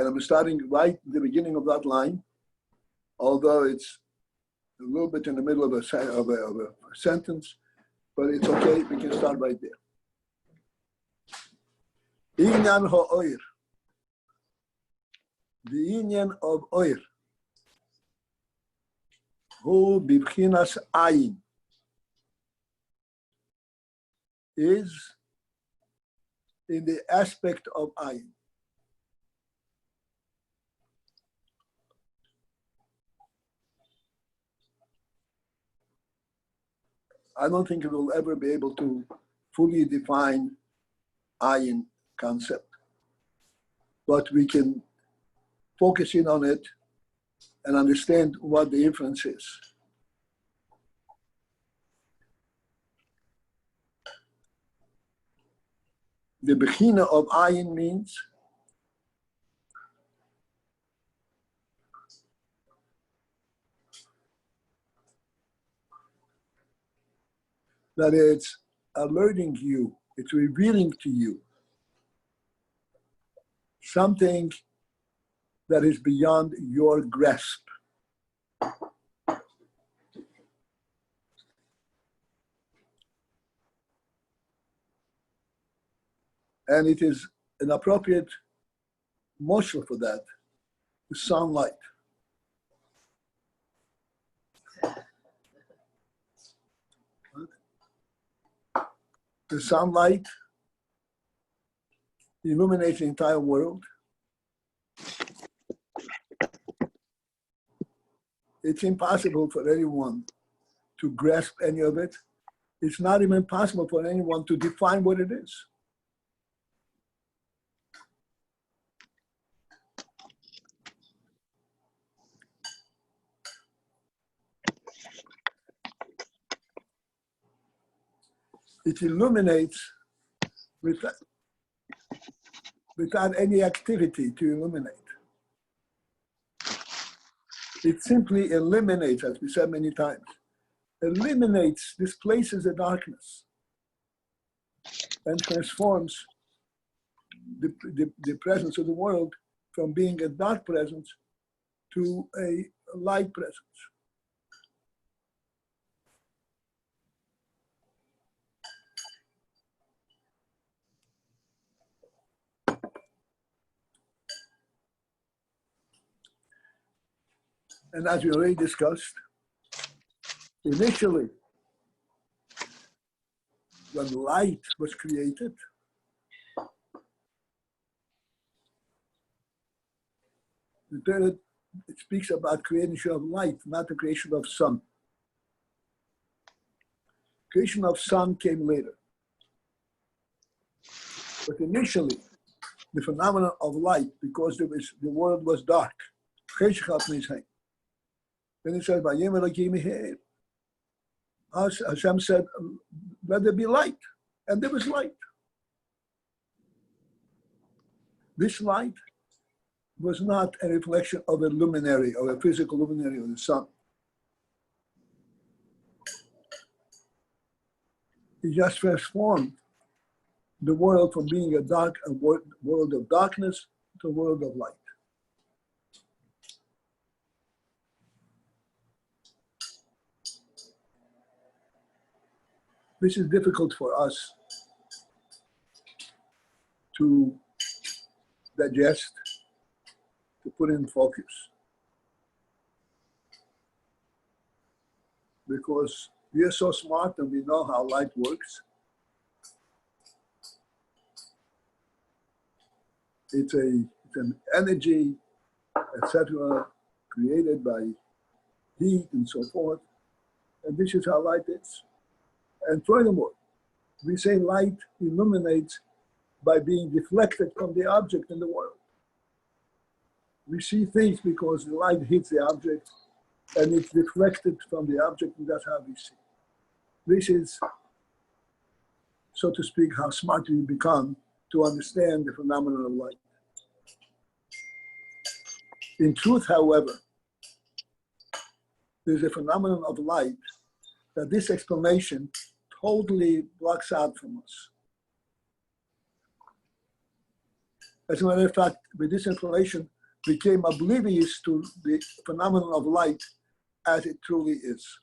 And I'm starting right at the beginning of that line, although it's a little bit in the middle of a sentence, but it's okay, we can start right there. Inyan ha'oir. The inyan of oir. Hu bibchinas AYIN. Is in the aspect of AYIN. I don't think it will ever be able to fully define AYIN concept, but we can focus in on it and understand what the inference is. The bechina of AYIN means that it's alerting you, it's revealing to you something that is beyond your grasp. And it is an appropriate motion for that, the sunlight. The sunlight illuminates the entire world. It's impossible for anyone to grasp any of it. It's not even possible for anyone to define what it is. It illuminates without any activity to illuminate. It simply eliminates, as we said many times, eliminates, displaces the darkness and transforms the presence of the world from being a dark presence to a light presence. And as we already discussed, initially, when light was created, the Torah, it speaks about creation of light, not the creation of sun. Creation of sun came later. But initially, the phenomenon of light, because the world was dark, then it says, Hashem said, let there be light. And there was light. This light was not a reflection of a luminary or a physical luminary of the sun. It just transformed the world from being a world of darkness to a world of light. This is difficult for us to digest, to put in focus. Because we are so smart and we know how light works. It's an energy, etc., created by heat and so forth. And this is how light is. And furthermore, we say light illuminates by being deflected from the object in the world. We see things because the light hits the object and it's deflected from the object, and that's how we see. This is, so to speak, how smart we become to understand the phenomenon of light. In truth, however, there's a phenomenon of light that this explanation totally blocks out from us. As a matter of fact, with this information, became oblivious to the phenomenon of light as it truly is.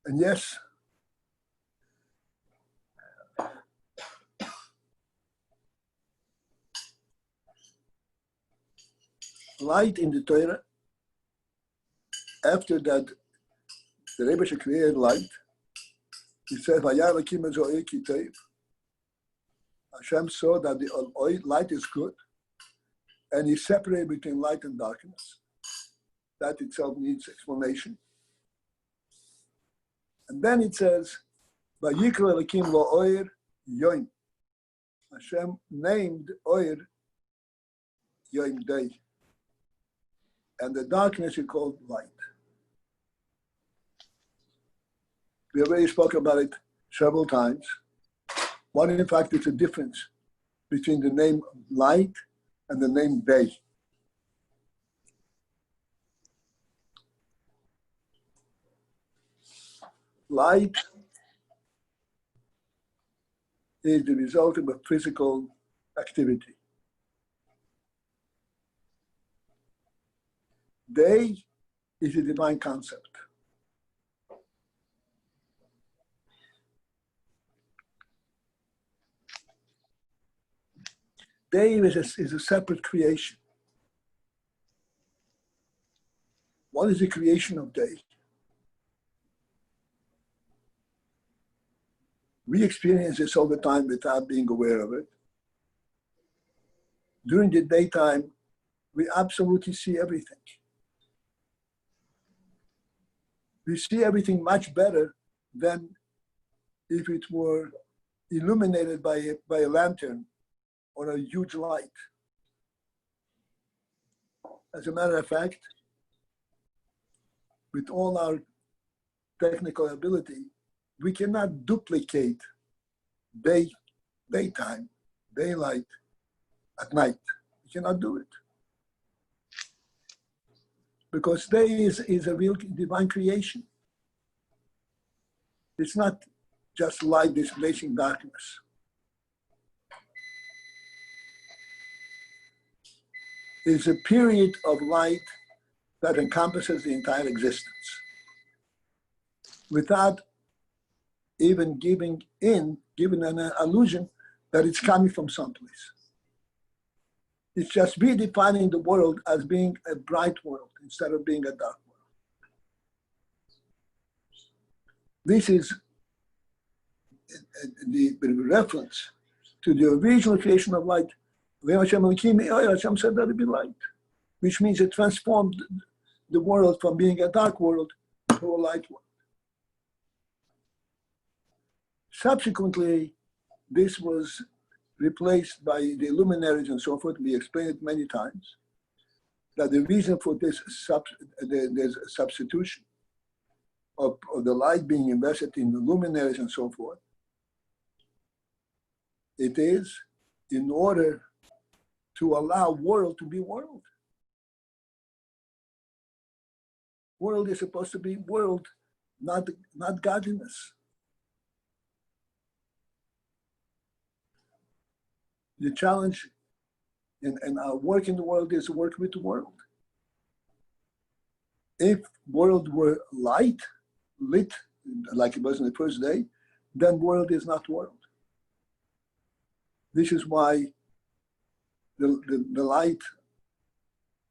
And yes, light in the Torah, after that the Rebbe created light, he said, Hashem saw that the light is good, and he separated between light and darkness. That itself needs explanation. And then it says, Vayikra Elokim lo oir yoim. Hashem named oir yoim day. And the darkness he called light. We already spoke about it several times. What in fact is the difference between the name light and the name day? Light is the result of a physical activity. Day is a divine concept. Day is a separate creation. What is the creation of day? We experience this all the time without being aware of it. During the daytime, we absolutely see everything. We see everything much better than if it were illuminated by a lantern or a huge light. As a matter of fact, with all our technical ability, we cannot duplicate daytime, daylight at night. We cannot do it. Because day is a real divine creation. It's not just light displacing darkness. It's a period of light that encompasses the entire existence without even giving an illusion that it's coming from someplace. It's just redefining the world as being a bright world instead of being a dark world. This is the reference to the original creation of light. Hashem said that it be light, which means it transformed the world from being a dark world to a light world. Subsequently, this was replaced by the luminaries and so forth. We explained it many times, that the reason for this there's a substitution of the light being invested in the luminaries and so forth. It is in order to allow world to be world. World is supposed to be world, not godliness. The challenge in our work in the world is to work with the world. If world were lit, like it was in the first day, then world is not world. This is why the light,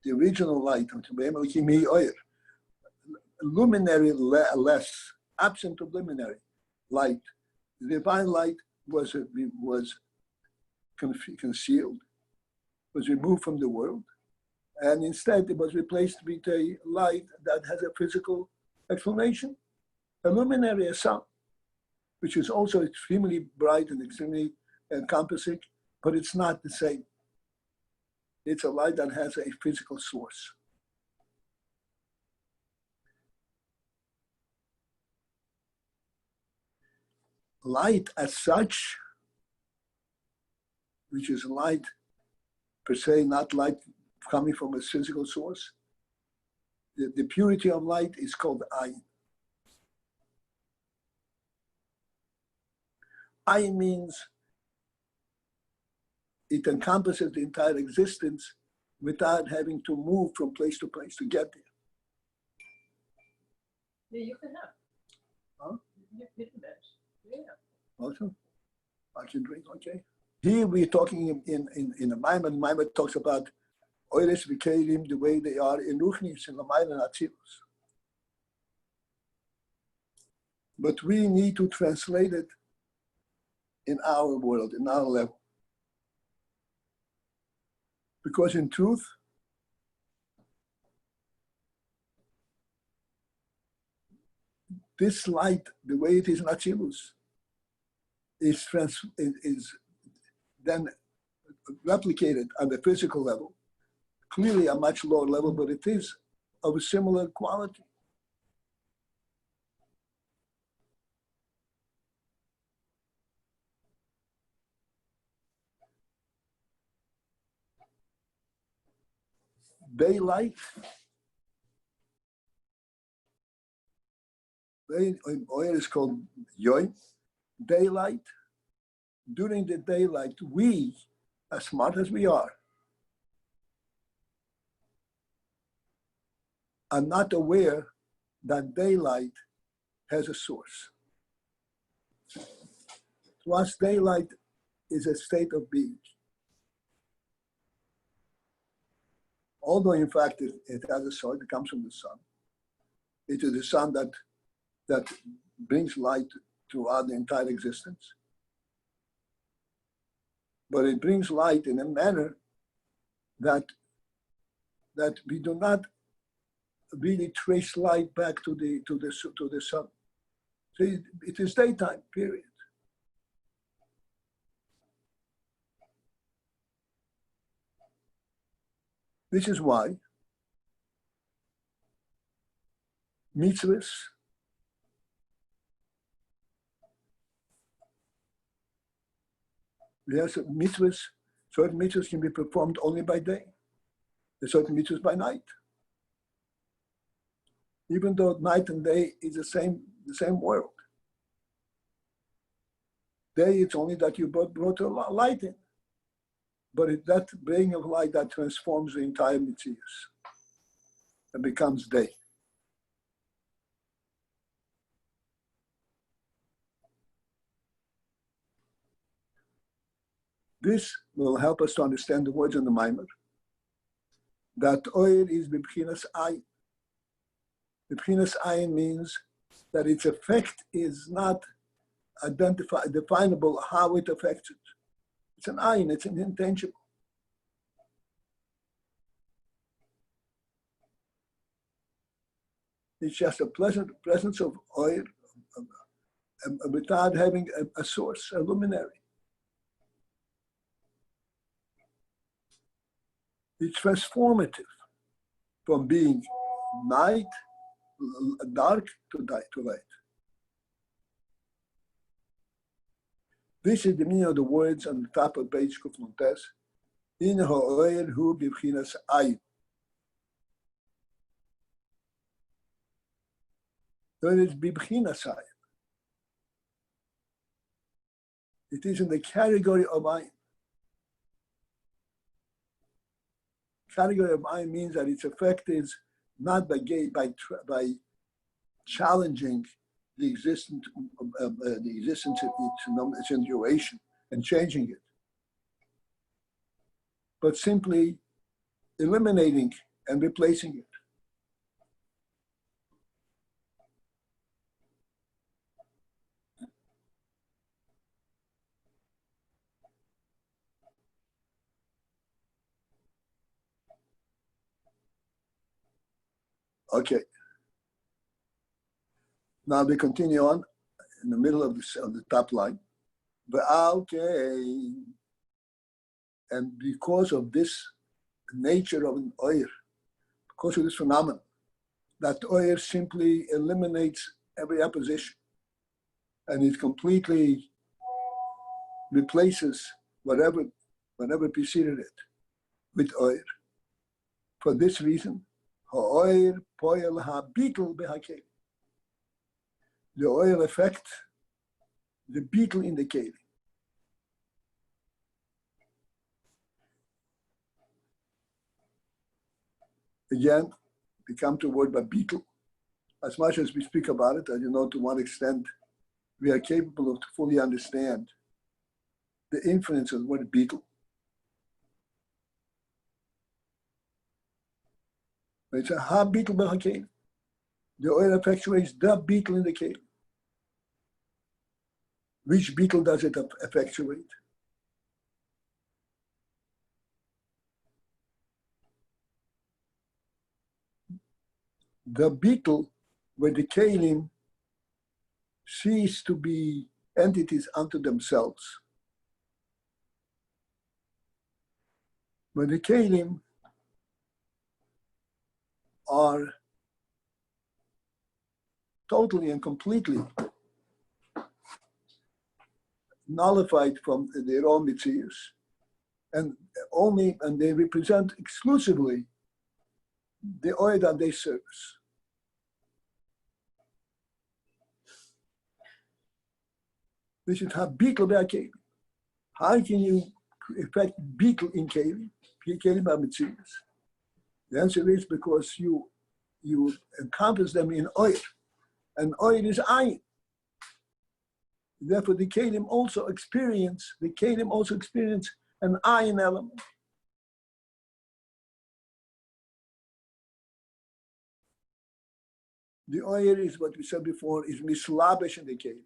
the original light, luminary less, absent of luminary light, the divine light was concealed, was removed from the world, and instead it was replaced with a light that has a physical explanation, a luminary, a sun, which is also extremely bright and extremely encompassing, but it's not the same. It's a light that has a physical source. Light as such, which is light per se, not light coming from a physical source. The purity of light is called AYIN. AYIN means it encompasses the entire existence without having to move from place to place to get there. Yeah, you can have. Huh? You can bench. Yeah. Also, I can drink, okay. Here we're talking in the Maimon. The Maimon talks about Oiris Vikelim the way they are in Ruchnis, in the Maimon Atzilus. But we need to translate it in our world, in our level. Because in truth, this light, the way it is in Atzilus, is then replicated on the physical level, clearly a much lower level, but it is of a similar quality. Daylight, oil is called yoy. Daylight, during the daylight, we, as smart as we are not aware that daylight has a source. To us, daylight is a state of being. Although, in fact, it has a source, it comes from the sun. It is the sun that brings light throughout the entire existence. But it brings light in a manner that we do not really trace light back to the sun. So it is daytime, period. This is why mitzvahs certain mitzvahs can be performed only by day. There's certain mitzvahs by night. Even though night and day is the same world. Day, it's only that you brought a light in. But it's that bringing of light that transforms the entire mitzvahs and becomes day. This will help us to understand the words in the Maimer. That oil is b'bchinas ayin. B'bchinas ayin means that its effect is not definable how it affects it. It's an ayin, it's an intangible. It's just a pleasant presence of oil without having a source, a luminary. It's transformative from being night, dark to light. This is the meaning of the words on the top of page Kufnuntes. In ha'oel hu b'bchinas ayin. There is b'bchinas ayin. It is in the category of ayin. Category of ayin means that its effect is not by challenging the existence of its situation and changing it, but simply eliminating and replacing it. Okay. Now we continue on in the middle of the top line. Okay. And because of this nature of an oil, because of this phenomenon, that oil simply eliminates every opposition and it completely replaces whatever preceded it. with oil. For this reason, ha'oil poel ha'bitul b'ha'kelim. The oil affects the beetle in the kelim. Again, we come to the word by beetle. As much as we speak about it, as you know, to one extent, we are capable of to fully understand the influence of the word beetle. It's a ha beetle b'hakelim. The oil effectuates the beetle in the kelim. Which beetle does it effectuate? The beetle where the kelim cease to be entities unto themselves. When the kelim are totally and completely nullified from their own mitzius, and they represent exclusively the oil that they service. This is how beetle by kelim. How can you affect beetle in kelim? Kelim are mitzius. The answer is because you encompass them in oil, and oil is AYIN. Therefore, the kelim also experience an AYIN element. The oil is what we said before, is mislabesh in the kelim.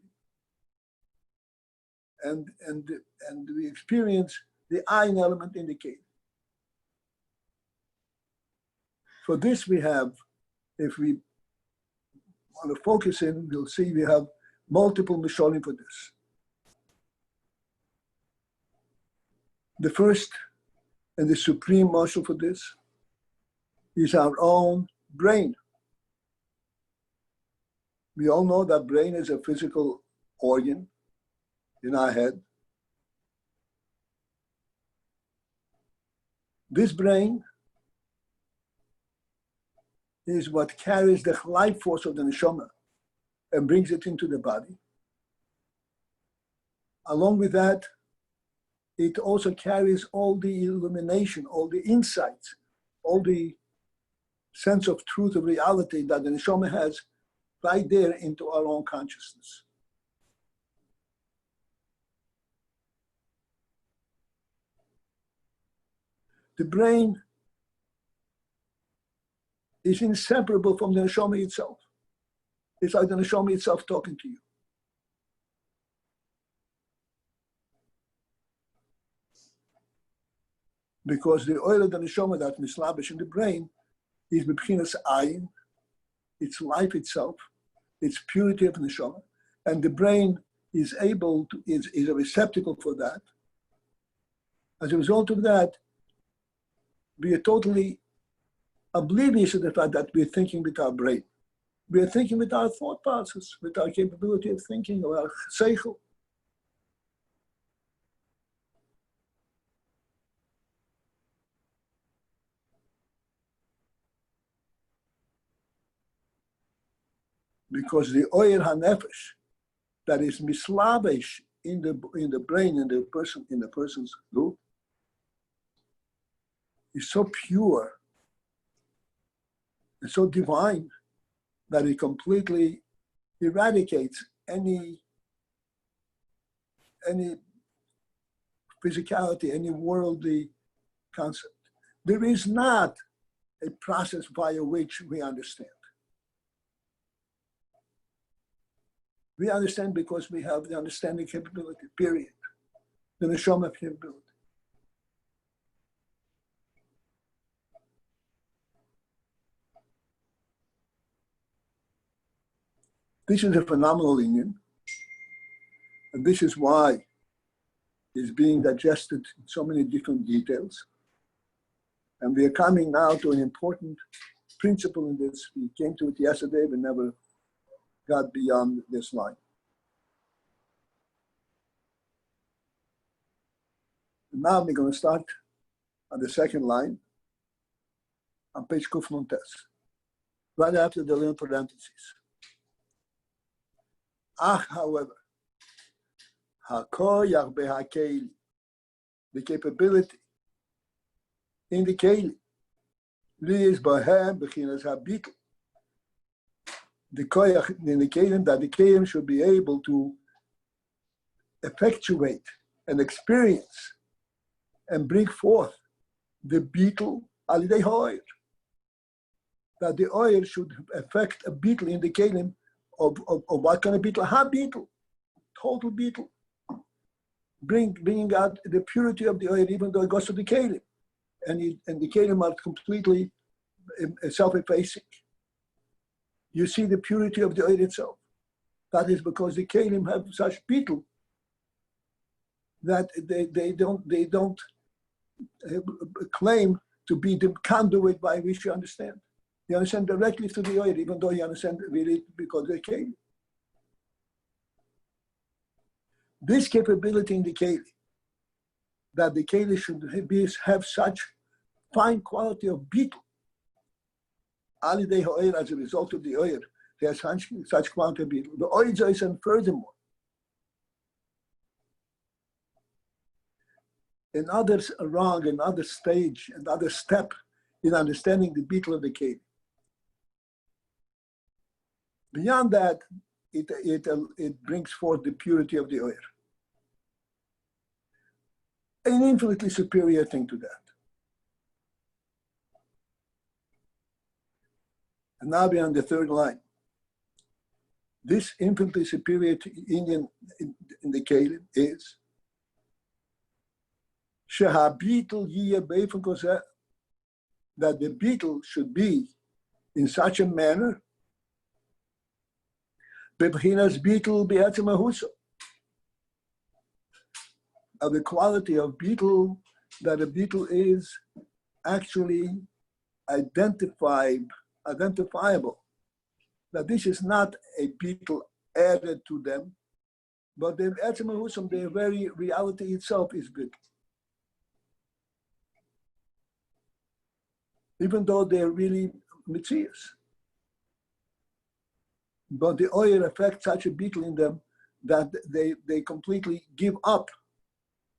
And we experience the AYIN element in the kelim. For this we have, if we want to focus in, we'll see we have multiple misholim for this. The first and the supreme mashal for this is our own brain. We all know that brain is a physical organ in our head. This brain is what carries the life force of the neshama and brings it into the body. Along with that, it also carries all the illumination, all the insights, all the sense of truth of reality that the neshama has right there into our own consciousness. The brain is inseparable from the neshama itself. It's like the neshama itself talking to you. Because the oil of the neshama that mislabish in the brain is b'chinas AYIN, it's life itself, it's purity of neshama, and the brain is able to, is a receptacle for that. As a result of that, we are totally oblivious to the fact that we're thinking with our brain. We are thinking with our thought process, with our capability of thinking, or our seichel. Because the oil hanefesh that is mislabesh in the brain, in the person's group, is so pure and so divine that it completely eradicates any physicality, any worldly concept. There is not a process via which we understand. We understand because we have the understanding capability, period. The neshama capability. This is a phenomenal union, and this is why it's being digested in so many different details. And we are coming now to an important principle in this. We came to it yesterday, but never got beyond this line. And now we're going to start on the second line, on page Kuf Nun Tes, right after the little parentheses. Ach, however, hakoyach behakeli, the capability in the keli, lies bahem bechinas habitl, the koyach in the kelim, that the kelim should be able to effectuate and experience and bring forth the beetle alidei hoyer. That the oil should affect a beetle in the kelim of what kind of beetle? Ha beetle, total beetle. Bringing out the purity of the oil, even though it goes to the kelim, and the kelim are completely self-effacing. You see the purity of the oil itself. That is because the kelim have such beetle that they don't claim to be the conduit by which you understand. You understand directly through the oil, even though you understand really because they came. This capability in the keli, that the keli should have such fine quality of beetle, alidei ha'oyer, as a result of the oil, there's such quality of beetle. The oil is, and furthermore, another stage, another step in understanding the beetle of the keli. Beyond that, it brings forth the purity of the oil. An infinitely superior thing to that. And now beyond the third line. This infinitely superior Indian in the Kelim is that the beetle should be in such a manner beetle of the quality of beetle, that a beetle is actually identifiable. That this is not a beetle added to them, but the their very reality itself is beetle. Even though they're really mitzias. But the oil affects such a beetle in them that they completely give up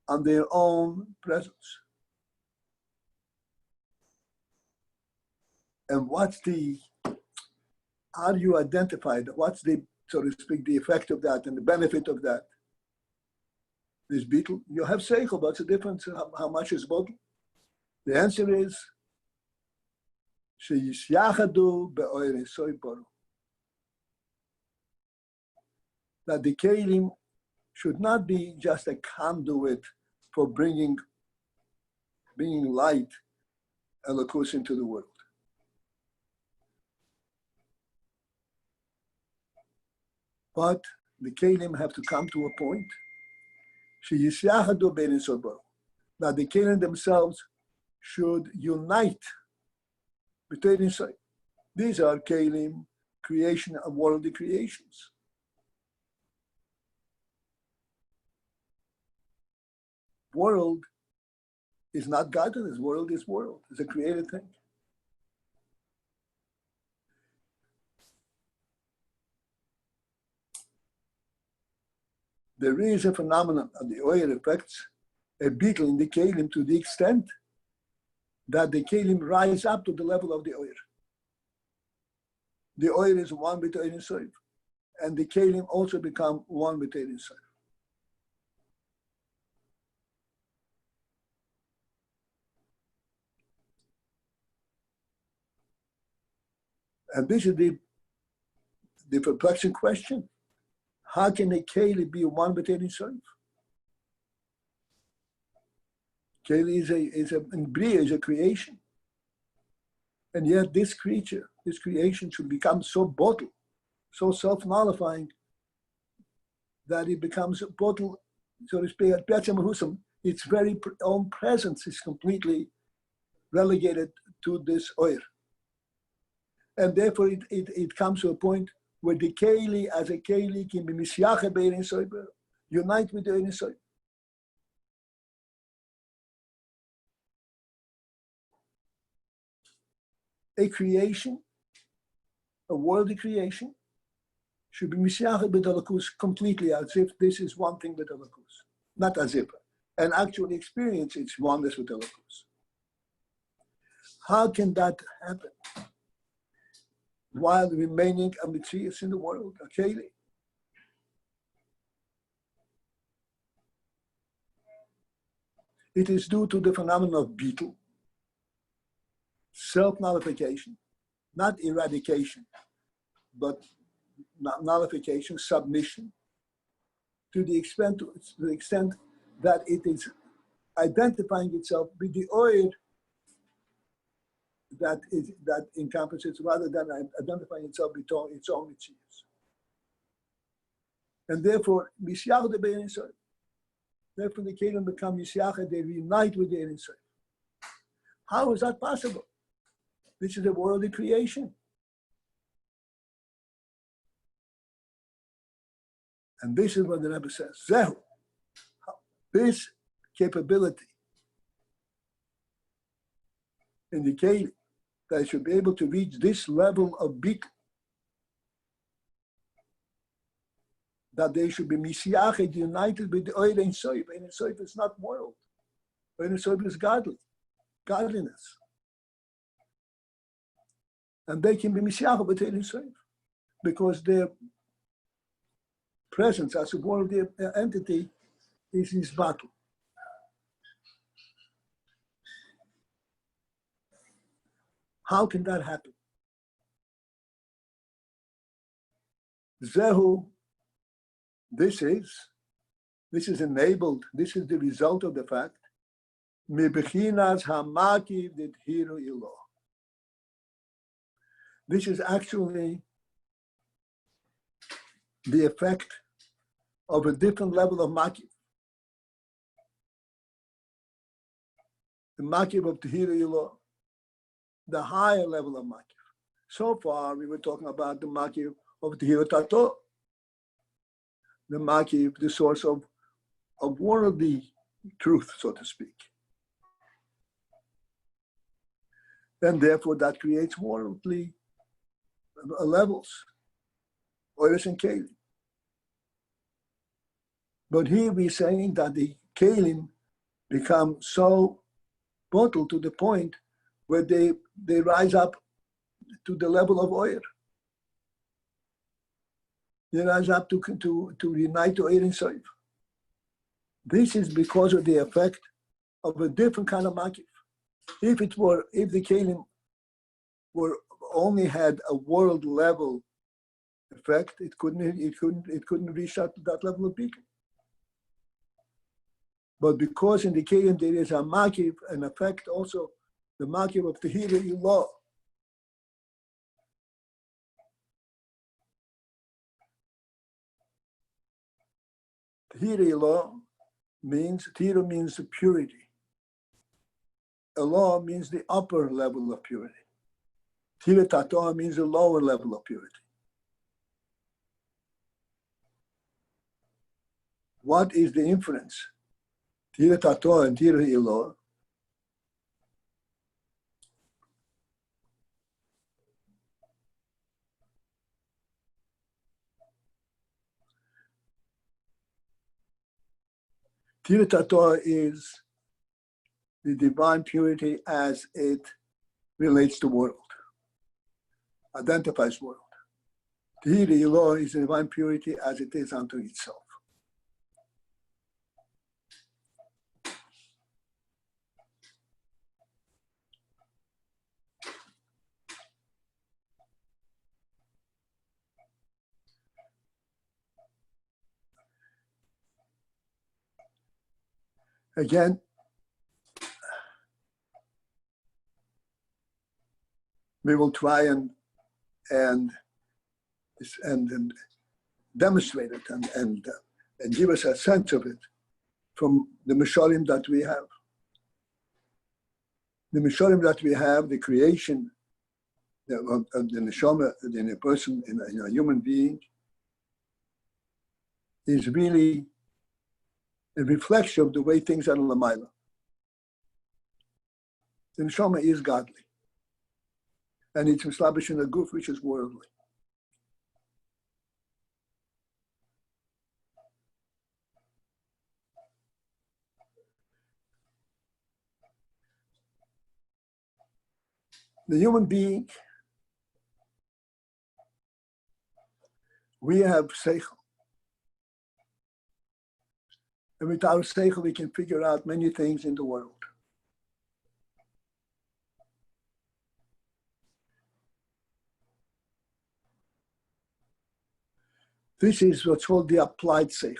on their own presence. And how do you identify that? What's the, so to speak, the effect of that and the benefit of that? This beetle, you have seichel, but it's a difference how much is bottle. The answer is, that the kelim should not be just a conduit for bringing light and elokus into the world. But the kelim have to come to a point that the kelim themselves should unite between inside. These are kelim, creation of worldly creations. World is not godliness. World is world. It's a created thing. There is a phenomenon of the oil affects a beetle in the kelim to the extent that the kelim rise up to the level of the oil. The oil is one with Ein Sof, and the kelim also become one with Ein Sof. And this is the perplexing question. How can a keli be one with Ein Sof? Keli is a creation. And yet this creation should become so bottle, so self-nullifying, that it becomes a bottle, so to speak, its very own presence is completely relegated to this oil. And therefore it comes to a point where the keli as a keli can be misyache be'Ein Sof, unite with the Ein Sof. a creation, a worldly creation, should be Misiach b'Dalakus completely, as if this is one thing with Dalakus. Not as if, and actually experience its oneness with Dalakus. How can that happen while remaining a Mitzvah in the world, a Keli? It is due to the phenomenon of beetle, self-nullification, not eradication, but nullification, submission, to the extent that it is identifying itself with the oil that encompasses, rather than identifying itself with its own mitzvahs. And therefore, Mishyach the Be'er Yisrael. Therefore, the Kelim become Mishyach, they reunite with the Ein Sof. How is that possible? This is a worldly creation. And this is what the Rebbe says. Zehu, this capability in the Kelim, that I should be able to reach this level of bit, that they should be Mishyached, united with the Ein Sof. Ein Sof is not world. Ein Sof is godliness. And they can be Mishyached with Ein Sof, because their presence as a worldly entity is his battle. How can that happen? Zehu, this is enabled, this is the result of the fact, Mibechinas Hamakiv Hiru Ilo. This is actually the effect of a different level of Makiv. The Makiv of Hiru Ilo, the higher level of Makiv. So far, we were talking about the Makiv of Hiru Tato, the Makiv, the source of worldly truth, so to speak. And therefore, that creates worldly levels, Oiris and Kelim. But here we're saying that the Kelim become so bottled to the point where they rise up to the level of oil. They rise up to unite to Ein Sof. This is because of the effect of a different kind of makif. If the Kelim were only had a world level effect, it couldn't reach that level of beacon. But because in the Kelim there is a makif, an effect also, the makif of Tehira Ilah. Tehira Ilah means the purity. Allah means the upper level of purity. Tira Tatoa means the lower level of purity. What is the inference? Tira Tatoa and Tira Ilah. Tira Tatoa is the divine purity as it relates to world, identifies world. Tehira Ilah is the divine purity as it is unto itself. Again, we will try and demonstrate it and give us a sense of it from the Mishalim that we have. The Mishalim that we have, the creation of the Neshama in a person, in a human being, is really a reflection of the way things are in Lamaila. The Neshama is godly. and it's establishing a goof which is worldly. The human being, we have seichel. And with our seichel, we can figure out many things in the world. This is what's called the applied seichel.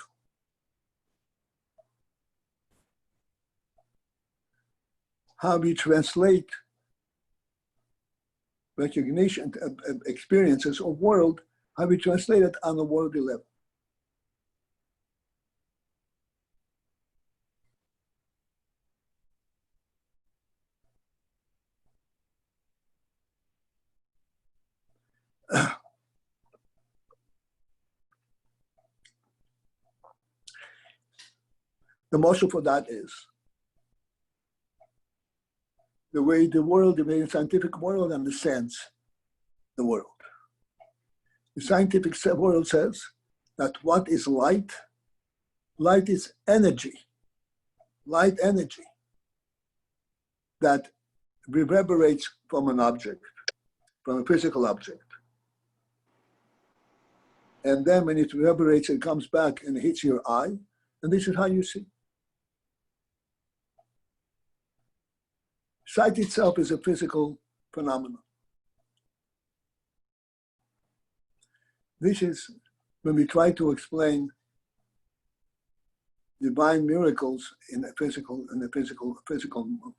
How we translate recognition, experiences of world, how we translate it on a worldly level. The motion for that is the way the world, the way the scientific world understands the world. The scientific world says that what is light? Light is energy. Light energy that reverberates from an object, from a physical object. And then when it reverberates, it comes back and hits your eye, and this is how you see. Sight itself is a physical phenomenon. This is when we try to explain divine miracles in a physical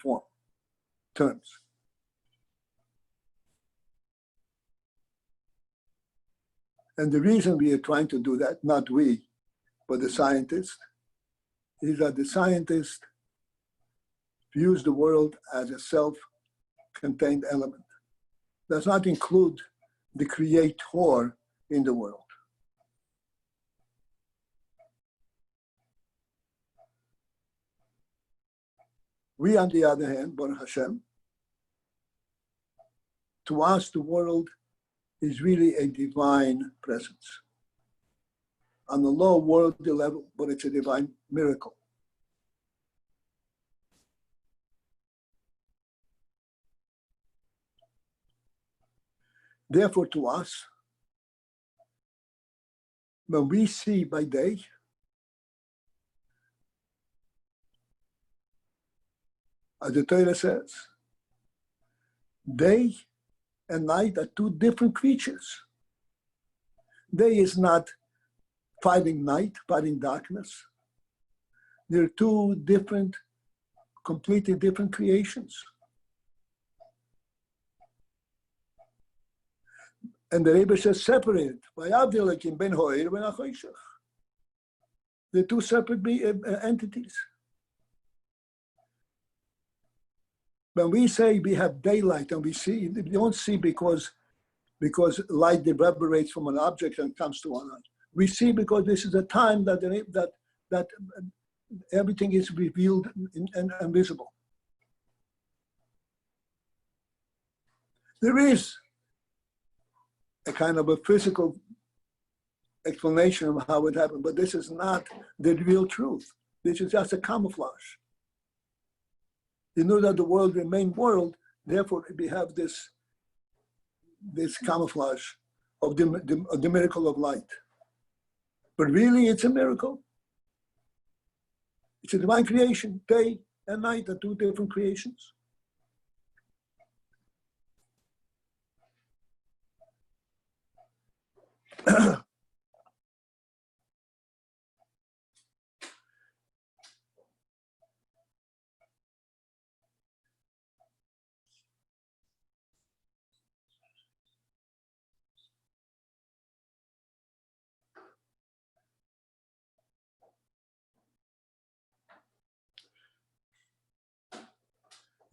form, terms. And the reason we are trying to do that, not we, but the scientist, is that the scientist views the world as a self-contained element. Does not include the creator in the world. We, on the other hand, Baruch Hashem, to us the world is really a divine presence. On the low worldly level, but it's a divine miracle. Therefore, to us, when we see by day, as the Torah says, day and night are two different creatures. Day is not fighting night, fighting darkness. They're two different, completely different creations. And the Rebbe says separated. They're two separate entities. When we say we have daylight and we see, we don't see because light reverberates from an object and comes to one eye. We see because this is a time that everything is revealed and visible. There is a kind of a physical explanation of how it happened, but this is not the real truth. This is just a camouflage. You know that the world remains world, therefore we have this camouflage of the miracle of light. But really it's a miracle. It's a divine creation. Day and night are two different creations.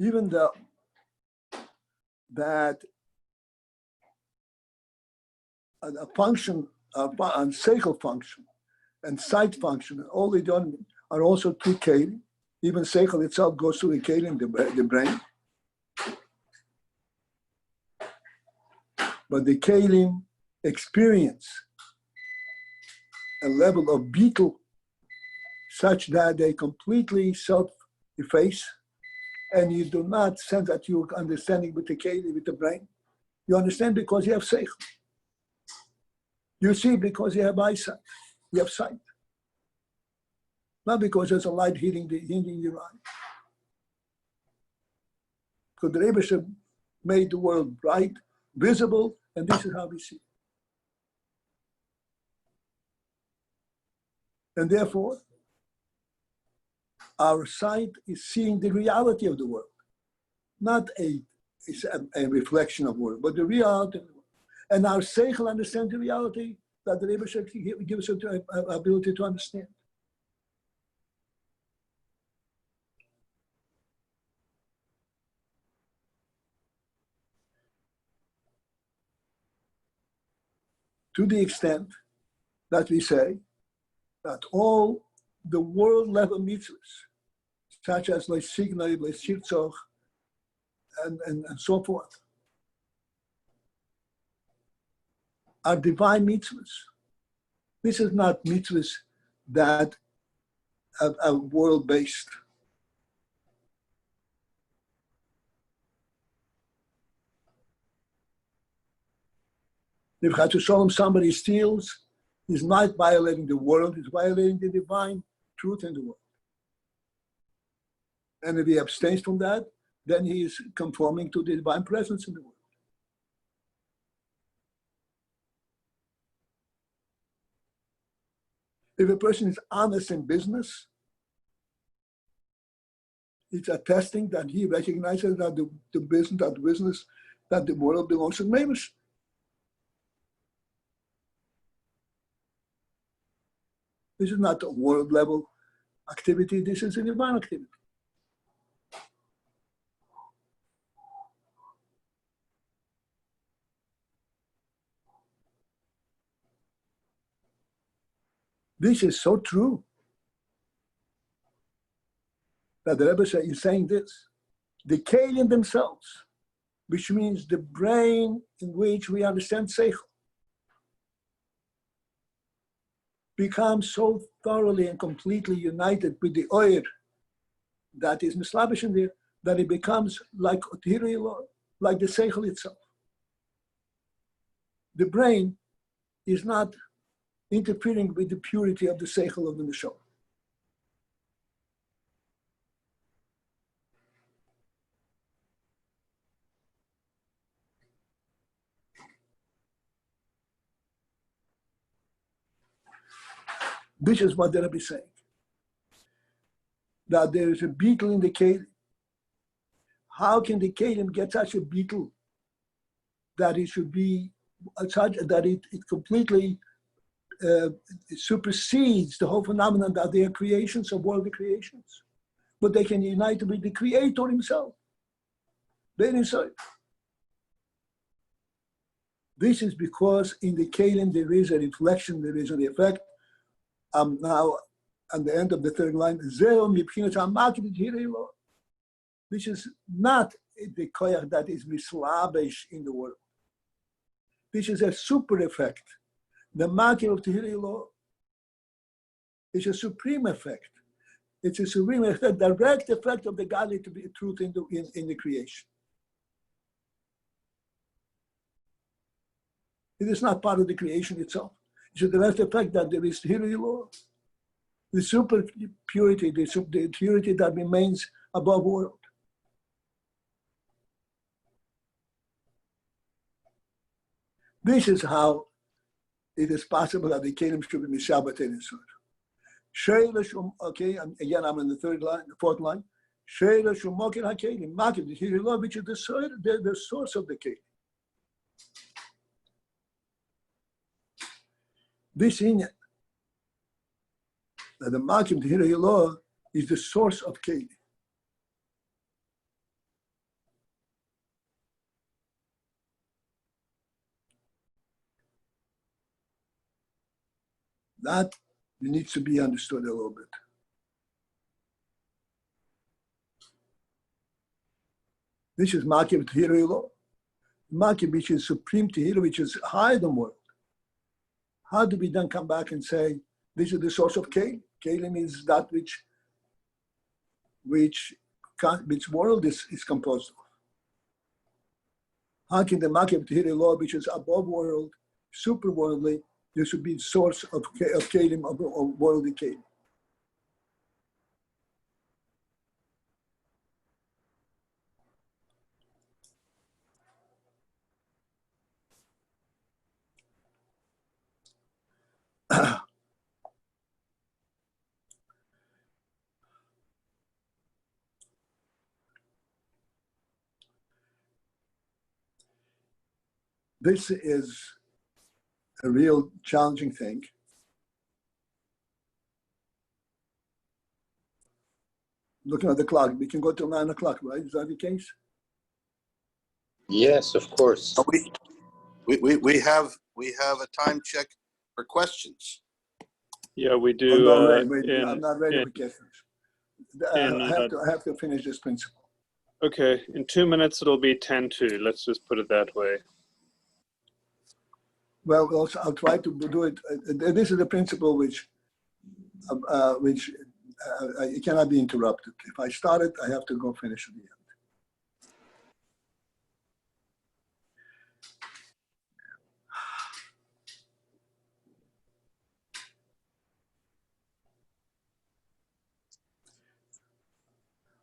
Even though that a function, a seichel function, and sight function, all they done are also two kelim. Even seichel itself goes to the kelim, the brain. But the Kalim experience a level of beetle such that they completely self-efface, and you do not sense that you're understanding with the Kalim, with the brain. You understand because you have seichel. You see because you have eyesight. You have sight. Not because there's a light hitting your eye. Because the Rebbe made the world bright, visible, and this is how we see it. And therefore, our sight is seeing the reality of the world, not a reflection of the world, but the reality of the world. And our seichel understands the reality that the Rebbe gives us the ability to understand. To the extent that we say that all the world level mitzvahs, such as Leisignoi, Leisirtzoch, and so forth, are divine mitzvahs. This is not mitzvahs that are world-based. If somebody steals, he's not violating the world, he's violating the divine truth in the world. And if he abstains from that, then he is conforming to the divine presence in the world. If a person is honest in business, it's attesting that he recognizes that the business, that the world belongs to neighbors. This is not a world level activity, this is a divine activity. This is so true that the Rebbe is saying this. The Kalim themselves, which means the brain in which we understand seichel, become so thoroughly and completely united with the oir that is mislabish in there, that it becomes like like the seichel itself. The brain is not interfering with the purity of the seichel of the neshama. This is what the Rebbe is saying. That there is a beetle in the Kalim. How can the Kalim get such a beetle that it should be such that it completely supersedes the whole phenomenon that they are creations of worldly creations? But they can unite with the Creator himself. Then inside. This is because in the Kalim there is a reflection, there is an effect. Now, at the end of the third line, this is not the koyach that is mislabish in the world. This is a super effect. The makir of Tehillah is a supreme effect. It's a supreme effect, direct effect of the godly to be truth in the creation. It is not part of the creation itself. It's a direct effect that there is Tehillah, the super purity, the purity that remains above world. This is how it is possible that the Kalim should be Mishabat in his sword. Okay, and again I'm in the fourth line. Sheila Shumokir HaKalim, Makir, the Tehillah, which is the source of the Kalim. This inyan, that the Makim Tehillah is the source of Kalim. That needs to be understood a little bit. This is Makim Tehillah. Maki, which is supreme Tehillah, which is higher than world. How do we then come back and say, this is the source of Kelim? Kelim is that which world is composed of. How can the Maki of Tehillah law, which is above world, super worldly, there should be source of Kelim, of worldly Kelim? This is a real challenging thing. Looking at the clock, we can go till 9 o'clock, right? Is that the case? Yes, of course. We have a time check for questions. Yeah, we do. Oh, no, wait, I'm not ready for questions. I have to finish this principle. Okay, in 2 minutes it'll be 10-2. Let's just put it that way. Well, also, I'll try to do it. This is a principle which it cannot be interrupted. If I start it, I have to go finish at the end.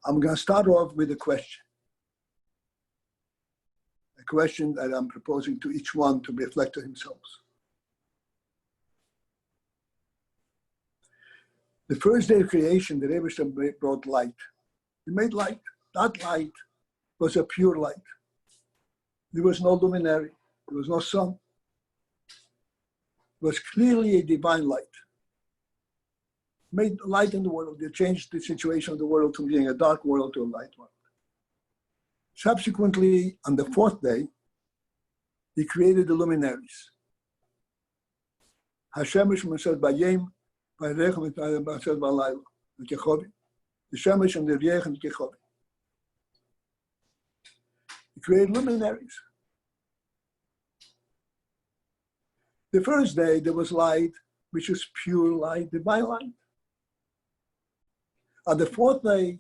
I'm going to start off with a question. A question that I'm proposing to each one to reflect on themselves. The first day of creation, the Rebbe brought light. He made light. That light was a pure light. There was no luminary. There was no sun. It was clearly a divine light. Made light in the world. They changed the situation of the world from being a dark world to a light world. Subsequently, on the fourth day, he created the luminaries. Hashem says, "Bayim, Bayrechem," says, "Balayla," the Kechovi. The Shemesh and the Riech and the Kechovi. He created luminaries. The first day, there was light, which is pure light, divine light. On the fourth day,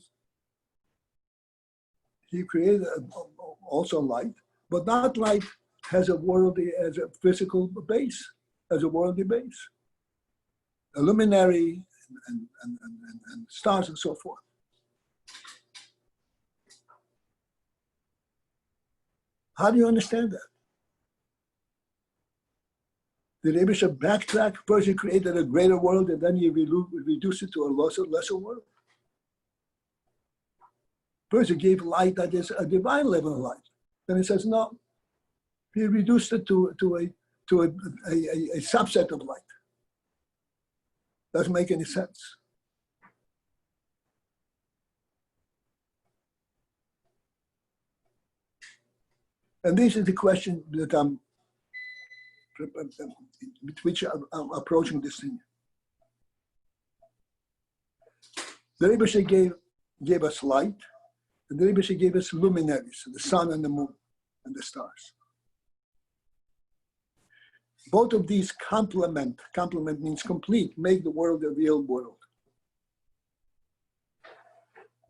he created also light, but that light has a physical base, has a worldly base. A luminary and stars and so forth. How do you understand that? The Rebbe should backtrack. First he created a greater world and then he reduced it to a lesser world. First he gave light that is a divine level of light. Then he says, no, he reduced it to a subset of light. Doesn't make any sense. And this is the question that with which I'm approaching this thing. The Rebbe gave us light, and the Rebbe gave us luminaries, the sun and the moon and the stars. Both of these complement means complete, make the world a real world.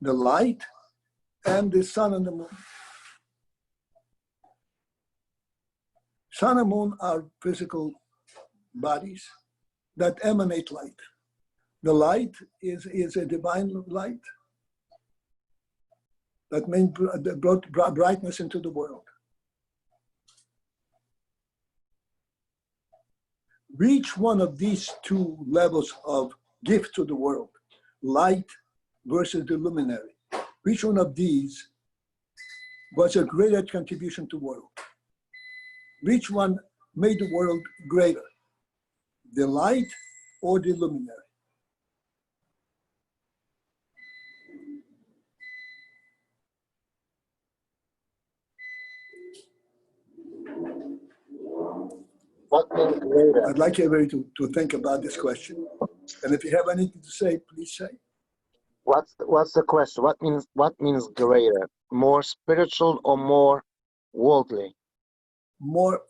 The light and the sun and the moon. Sun and moon are physical bodies that emanate light. The light is a divine light that brought brightness into the world. Each one of these two levels of gift to the world, light versus the luminary, each one of these was a greater contribution to the world. Which one made the world greater? The light or the luminary? What means greater? I'd like everybody to think about this question. And if you have anything to say, please say. What's the question? What means greater? More spiritual or more worldly? more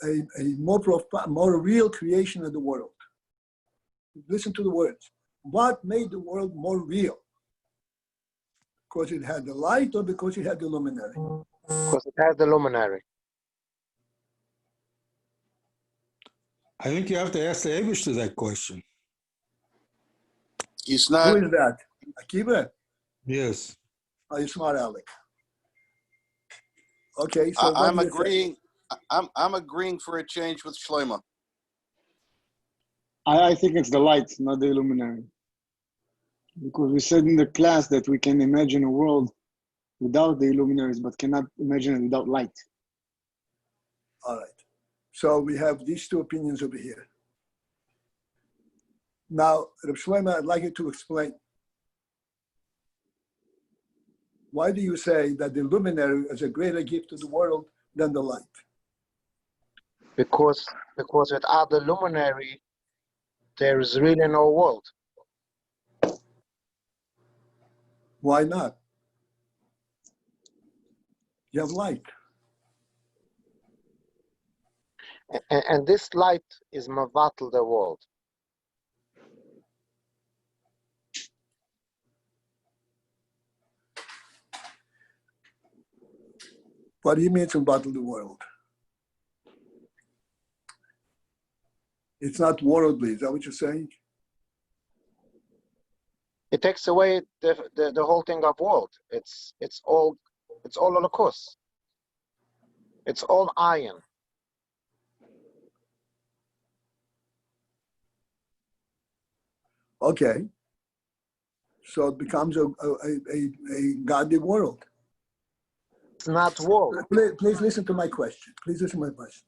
a more profound, more real creation of the world. Listen to the words. What made the world more real? Because it had the light or because it had the luminary? Because it has the luminary. I think you have to ask the Abishter that question. He's Who not, is that? Akiva? Yes. Are you smart, Alec? Okay, so what I'm do you say? agreeing. I'm agreeing for a change with Shlomo. I think it's the light, not the luminary. Because we said in the class that we can imagine a world without the luminaries, but cannot imagine it without light. All right. So we have these two opinions over here. Now, Reb Shlomo, I'd like you to explain. Why do you say that the luminary is a greater gift to the world than the light? Because without the luminary, there is really no world. Why not? You have light. And this light is mavatal the world. What do you mean to battle the world? It's not worldly. Is that what you're saying? It takes away the whole thing of world. It's all Holocaust. It's all AYIN. Okay. So it becomes a godly world. It's not world. Please listen to my question. Please listen to my question.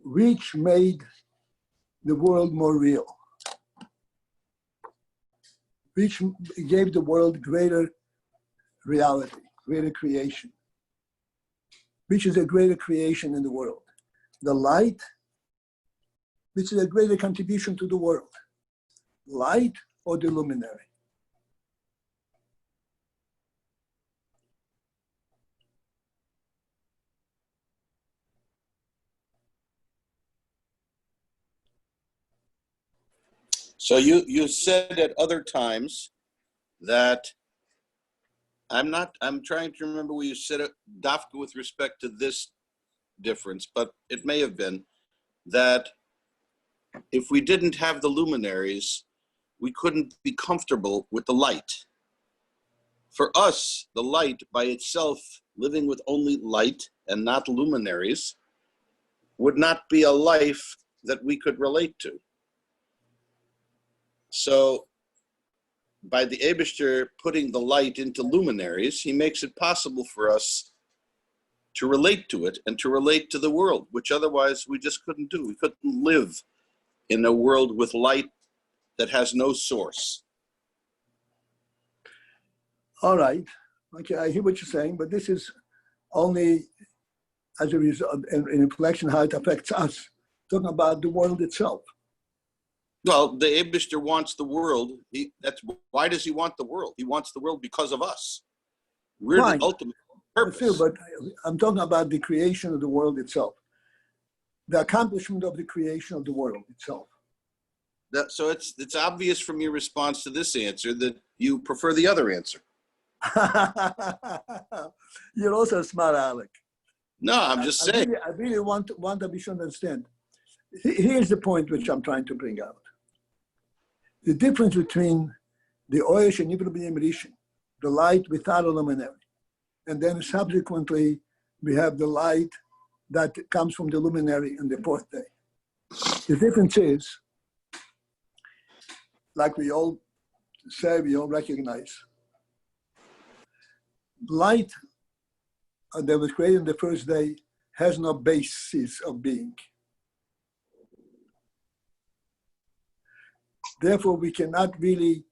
Which made the world more real? Which gave the world greater reality, greater creation? Which is a greater creation in the world? The light, which is a greater contribution to the world? Light or the luminary? So you said at other times that I'm trying to remember where you said it, Dafka, with respect to this difference, but it may have been that if we didn't have the luminaries, we couldn't be comfortable with the light. For us, the light by itself, living with only light and not luminaries, would not be a life that we could relate to. So by the Eibishter putting the light into luminaries, he makes it possible for us to relate to it and to relate to the world, which otherwise we just couldn't do. We couldn't live in a world with light that has no source. All right. Okay, I hear what you're saying, but this is only as a result, in reflection how it affects us. Talking about the world itself. Well, the Eibishter wants the world. Why does he want the world? He wants the world because of us. We're Fine. the ultimate purpose. But I'm talking about the creation of the world itself. The accomplishment of the creation of the world itself. So it's obvious from your response to this answer that you prefer the other answer. You're also smart, Alec. No, I'm just saying. I really want to be sure to understand. Here's the point which I'm trying to bring out. The difference between the Oyesh and Yibra B'nai Rishon, the light without a luminary, and then subsequently we have the light that comes from the luminary on the fourth day. The difference is, like we all say, we all recognize, light that was created on the first day has no basis of being. Therefore, we cannot really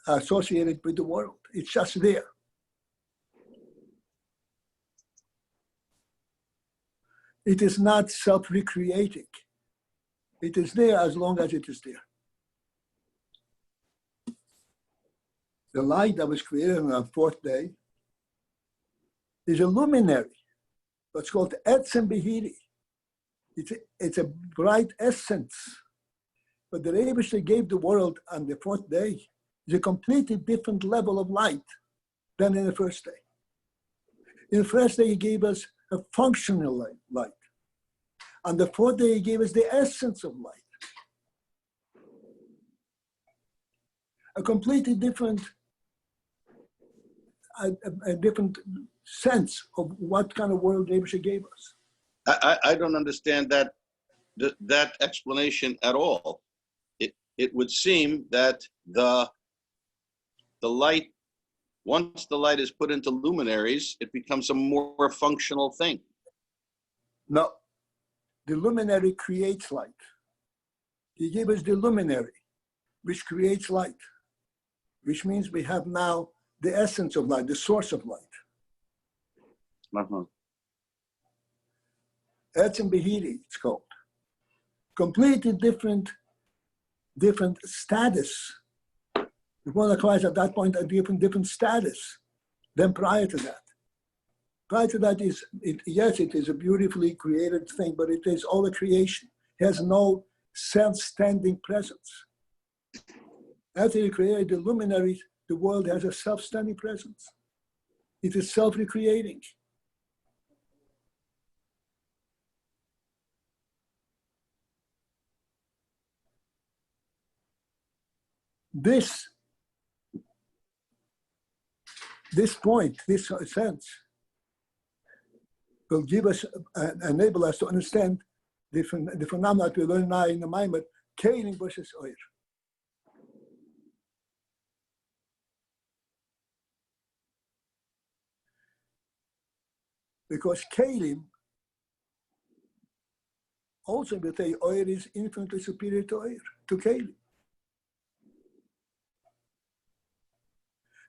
associate it with the world. It's just there. It is not self-recreating. It is there as long as it is there. The light that was created on the fourth day is a luminary, what's called Etzem Behiri. It's a bright essence. But the Rebbe gave the world on the fourth day is a completely different level of light than in the first day. In the first day, he gave us a functional light. On the fourth day, he gave us the essence of light. A completely different, a different sense of what kind of world Rebbe gave us. I don't understand that explanation at all. It would seem that the light, once the light is put into luminaries, it becomes a more functional thing. No, the luminary creates light. He gave us the luminary, which creates light, which means we have now the essence of light, the source of light. Uh-huh. Etzem Behiri, it's called. Completely different status. The one acquires at that point a different status than prior to that. Prior to that yes, it is a beautifully created thing, but it is all a creation. It has no self-standing presence. After he created the luminaries, the world has a self-standing presence. It is self-recreating. This point, this sense, will give us, enable us to understand the phenomena that we learn now in the Maimer, Kelim versus Oir. Because Kelim, also we say Oir is infinitely superior to Oir, to Kelim.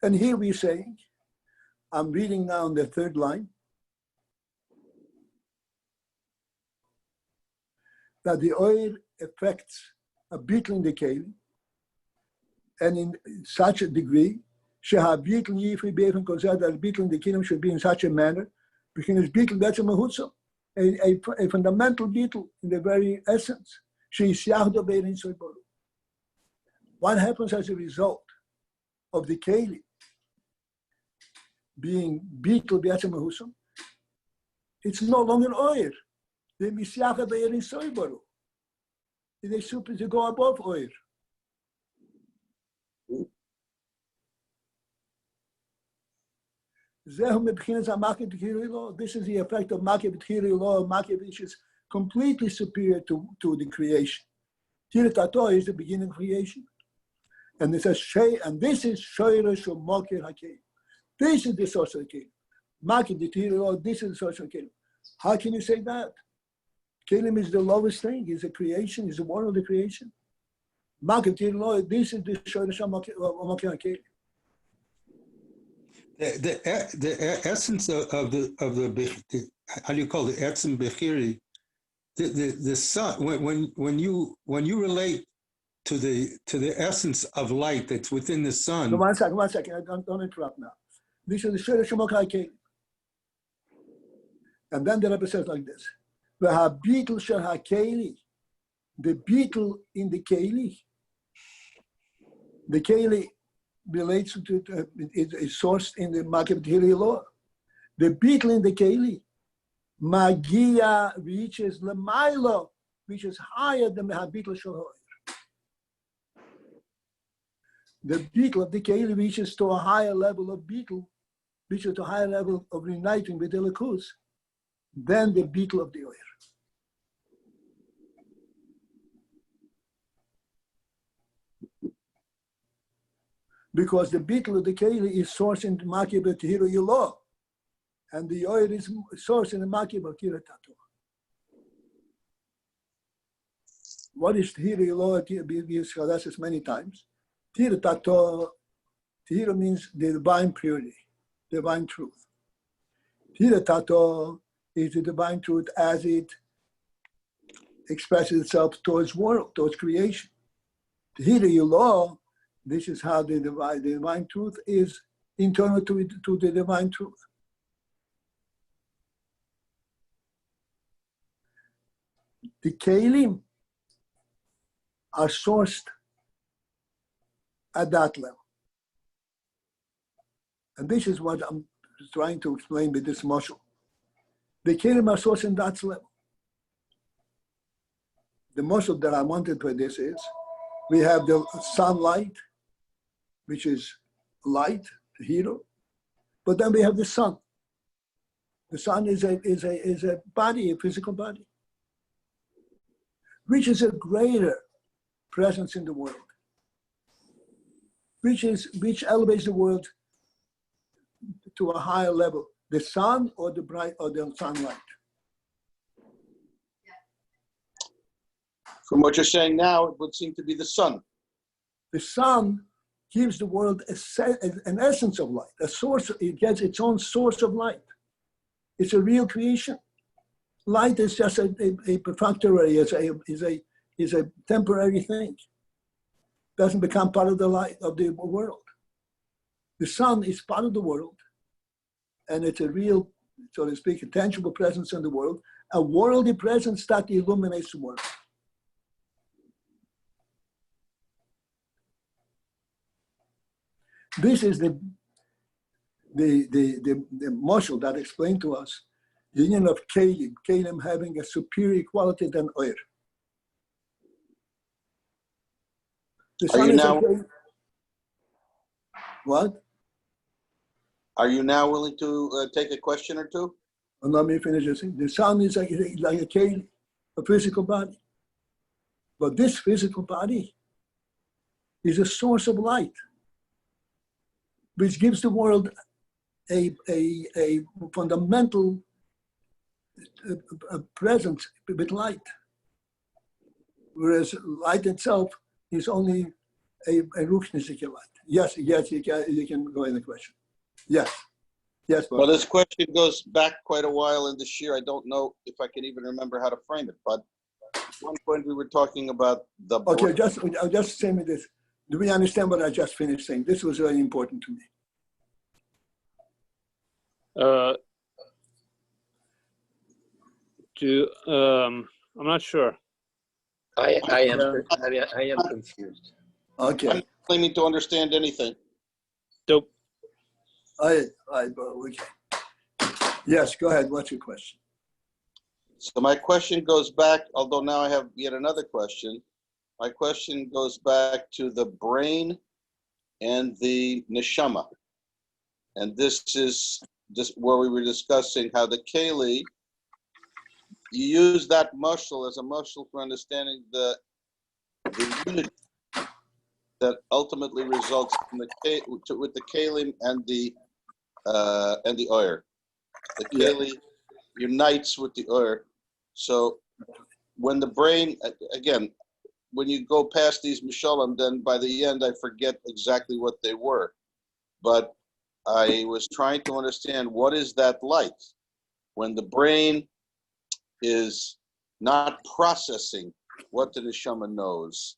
And here we're saying, I'm reading now on the third line, that the oil affects a beetle in the kelim, and in such a degree, that the beetle in the kelim should be in such a manner, because beetle that's a mahutza, a fundamental beetle in the very essence. What happens as a result of the kelim being beetle b'yatzem mahusam? It's no longer oil. They misyacha be'erin soibaru. They super to go above oil. This is the effect of Makeh B'Tchiri law, Makeh which is completely superior to the creation. Tiratato is the beginning of creation. And it says, and this is Shoyresh of Makeh HaKelim. This is the source of the Kelim. Makeh B'Tchiri law, this is the source of the Kelim. How can you say that? Kelim is the lowest thing, is a creation, is one of the creation. Makeh B'Tchiri law, this is the Shoyresh of Makeh HaKelim. The essence of the how do you call it, Etzem Bechiri, the sun, when you relate to the essence of light that's within the sun. No, one second, don't interrupt now. This is the Shir Shemok HaKelim. And then the Rebbe says like this: V'habitul shel HaKeli, the beetle in the Keli, the Keli relates to is sourced in the Makeh B'Tchiri law. The beetle in the Keli, Magia reaches Lamailo, which is higher than the beetle shel Ha'or. The beetle of the Keli reaches to a higher level of beetle, reaches to a higher level of uniting with the Elokus than the beetle of the Oir. Because the beetle of the Keli is sourced in the Makeh B'Tchiri law, and the Oir is sourced in the Makeh B'Tchiri Tato. What is Tehira law? We discussed this many times. Tehira Tato, Tehira means the divine purity, divine truth. Tehira Tato is the divine truth as it expresses itself towards world, towards creation. Tehira law, this is how the divine truth is internal to the divine truth. The kelim are sourced at that level. And this is what I'm trying to explain with this mashal. The kelim are sourced in that level. The mashal that I wanted for this is, we have the sunlight, which is light, the hero, but then we have the sun. The sun is a body, a physical body, which is a greater presence in the world, which elevates the world to a higher level. The sun or the sunlight. From what you're saying now, it would seem to be the sun. The sun gives the world an essence of light, a source. It gets its own source of light. It's a real creation. Light is just a perfunctory, is a temporary thing. Doesn't become part of the light of the world. The sun is part of the world, and it's a real, so to speak, a tangible presence in the world, a worldly presence that illuminates the world. This is the mashal that explained to us the union of kelim having a superior quality than oil. The sun is now- what? Are you now willing to take a question or two? And let me finish this. The sun is like a kelim, a physical body. But this physical body is a source of light, which gives the world a fundamental presence with light. Whereas light itself is only a ruchnisike light. Yes, you can go in the question. Yes, Well, this question goes back quite a while in this year. I don't know if I can even remember how to frame it, but at one point we were talking about the... Okay, I'll just say me this. Do we understand what I just finished saying? This was very important to me. I'm not sure. I am confused. Okay. I'm not claiming to understand anything. Dope. Okay. Yes, go ahead. What's your question? So my question goes back, although now I have yet another question. My question goes back to the brain and the neshama. And this is just where we were discussing how the keli, you use that mashal as a mashal for understanding the unity that ultimately results in with the kelim and the oyer. The keli unites with the oyer. So when the brain, again, when you go past these mishalim, then by the end I forget exactly what they were. But I was trying to understand, what is that like when the brain is not processing what the neshama knows?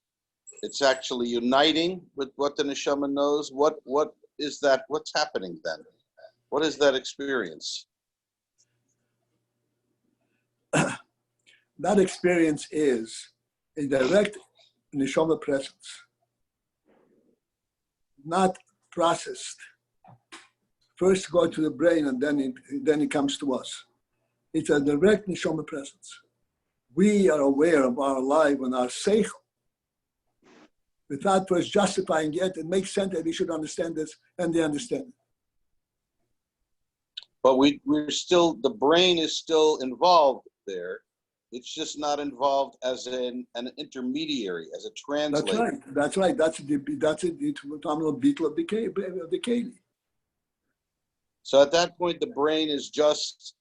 It's actually uniting with what the neshama knows. What is that? What's happening then? What is that experience? That experience is a direct neshama presence, not processed. First go to the brain and then it comes to us. It's a direct neshama presence. We are aware of our life and our seichel. Without first justifying it, it makes sense that we should understand this, and they understand it. But we're still, the brain is still involved there. It's just not involved as an intermediary, as a translator. That's right. That's the phenomenal beetle of the keli. So at that point, the brain is just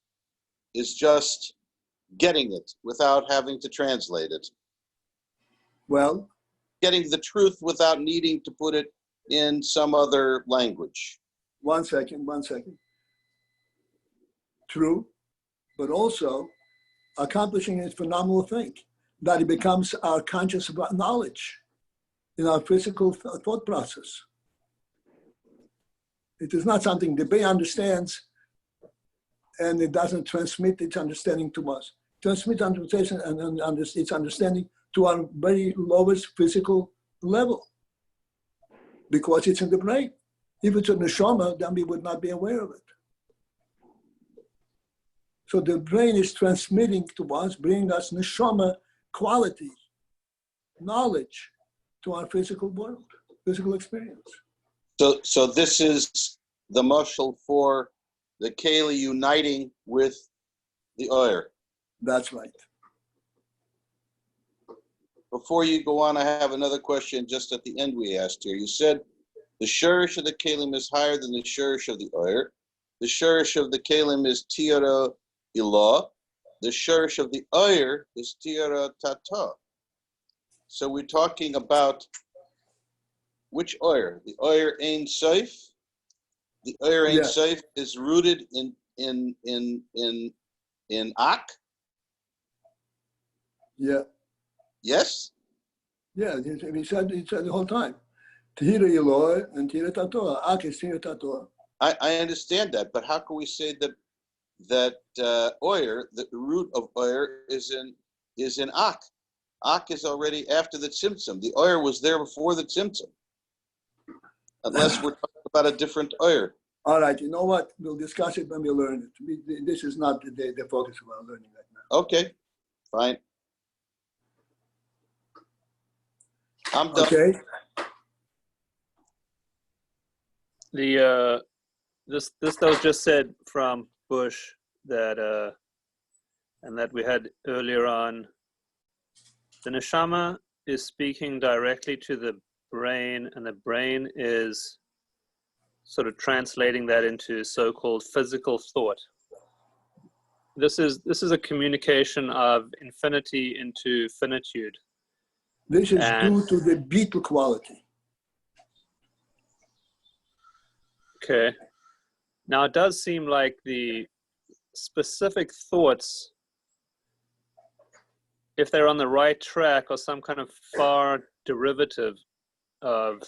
getting it without having to translate it. Well, getting the truth without needing to put it in some other language. One second. True, but also accomplishing a phenomenal thing, that it becomes our conscious knowledge in our physical thought process. It is not something the brain understands and it doesn't transmit its understanding to us. transmit interpretation and its understanding to our very lowest physical level, because it's in the brain. If it's a neshama, then we would not be aware of it. So the brain is transmitting to us, bringing us neshama quality, knowledge to our physical world, physical experience. So this is the mashal for the keli uniting with the oyer. That's right. Before you go on, I have another question just at the end we asked here. You said the shurish of the kalim is higher than the shurish of the oyer. The shurish of the kalim is tiara ilah. The shurish of the oyer is tiara tata. So we're talking about which oyer? The oyer ein soif. The oyer ein soif is rooted in ak. Yeah. Yes. Yeah. He said the whole time. Tihira Eloi and Tihira Tatoa. Ak is Tihira Tatoa. I understand that, but how can we say that oyer, the root of oyer, is in ak? Ak is already after the tzimtzum. The oyer was there before the tzimtzum. Unless we're talking about a different oyer. All right, you know what? We'll discuss it when we learn it. This is not the focus of our learning right now. Okay, fine. I'm done. Okay. This that was just said from Bush that and that we had earlier on. The neshama is speaking directly to the brain, and the brain is sort of translating that into so-called physical thought. This is a communication of infinity into finitude. This is due to the beetle quality. Okay. Now it does seem like the specific thoughts, if they're on the right track, are some kind of far derivative of